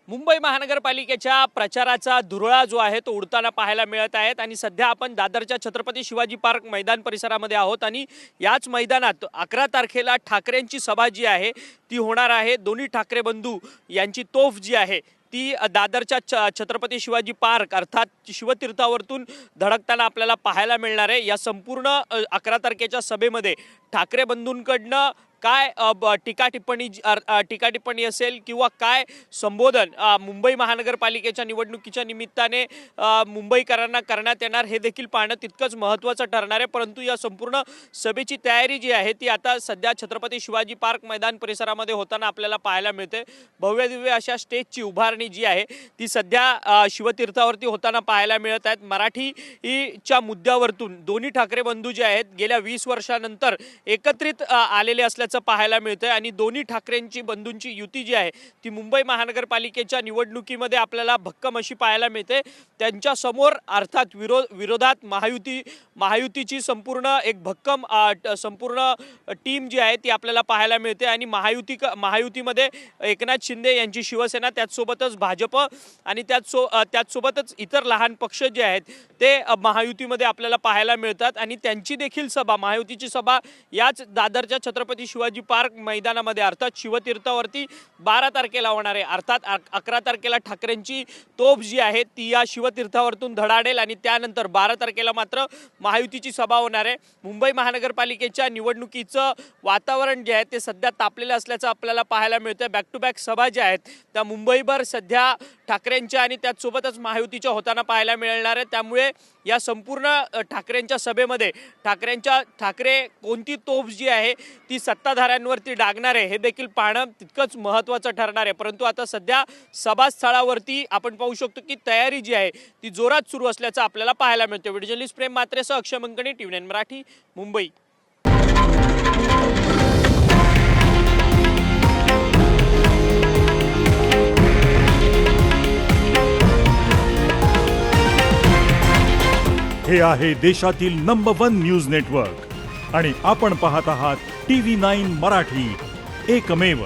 मुंबई महानगरपालिकेच्या प्रचाराचा धुरळा जो आहे तो उडताना पाहायला मिळत आहेत आणि सध्या आपण दादरच्या छत्रपती शिवाजी पार्क मैदान परिसरामध्ये आहोत आणि याच मैदानात 11 तारखेला ठाकरेंची सभा जी आहे ती होणार आहे। दोन्ही ठाकरे बंधू यांची तोफ जी आहे ती दादरच्या छत्रपती शिवाजी पार्क अर्थात शिवतीर्थावरतून धडकताना आपल्याला पाहायला मिळणार आहे। या संपूर्ण 11 तारखेच्या सभेमध्ये ठाकरे बंधूंकडनं काय टीका टिप्पणी असेल किंवा काय संबोधन मुंबई महानगरपालिकेच्या निवडणुकीच्या निमित्ताने मुंबईकरांना करण्यात येणार हे देखील पाहणं तितकंच महत्त्वाचं ठरणार आहे। परंतु या संपूर्ण सभेची तयारी जी आहे ती आता सध्या छत्रपती शिवाजी पार्क मैदान परिसरामध्ये होताना आपल्याला पाहायला मिळते। भव्य दिव्य अशा स्टेजची उभारणी जी आहे ती सध्या शिवतीर्थावरती होताना पाहायला मिळत आहेत। मराठीच्या मुद्द्यावरतून दोन्ही ठाकरे बंधू जे आहेत गेल्या 20 वर्षानंतर एकत्रित आलेले असल्याचं पाहायला मिळतंय आणि दोन्ही ठाकरेंची बंधूंची युती जी आहे ती मुंबई महानगरपालिकेच्या निवडणुकीमध्ये आपल्याला भक्कम अशी पाहायला मिळते। त्यांच्या समोर अर्थात विरोधात महायुतीची संपूर्ण एक भक्कम संपूर्ण टीम जी आहे ती आपल्याला पाहायला मिळते आणि महायुतीमध्ये एकनाथ शिंदे यांची शिवसेना, त्याचसोबतच भाजप आणि त्याचसोबतच इतर लहान पक्ष जे आहेत ते महायुतीमध्ये आपल्याला पाहायला मिळतात आणि त्यांची देखील सभा, महायुतीची सभा याच दादरच्या छत्रपती शिवाजी पार्क मैदानामध्ये अर्थात शिवतीर्थावरती 12 तारखेला होणार आहे। अर्थात 11 तारखेला ठाकरेंची तोफ जी आहे ती या शिवतीर्थावरतून धडाडेल आणि त्यानंतर 12 तारखेला मात्र महायुतीची सभा होणार आहे। मुंबई महानगरपालिकेच्या निवडणुकीचं वातावरण जे आहे ते सध्या तापलेलं असल्याचं आपल्याला पाहायला मिळतं। बॅक टू बॅक सभा ज्या आहेत त्या मुंबईभर सध्या ठाकरेंच्या आणि त्याचसोबतच महायुतीच्या होताना पाहायला मिळणार आहे। त्यामुळे या संपूर्ण ठाकरेंच्या सभेमध्ये ठाकरे कोणती तोफ जी आहे ती सत्ताधाऱ्यांवरती डागणार आहे हे देखील पाहणं तितकंच महत्त्वाचं ठरणार आहे। परंतु आता सध्या सभास्थळावरती आपण पाहू शकतो की तयारी जी आहे ती जोरात सुरू असल्याचं आपल्याला पाहायला मिळतं। व्हिडिओ जर्नलिस्ट प्रेम मात्रेसह अक्षय मंकणी, TV9 मराठी, मुंबई। हे आहे देशातील नंबर 1 न्यूज नेटवर्क आणि आपण पाहत आहात TV9 मराठी, एकमेव।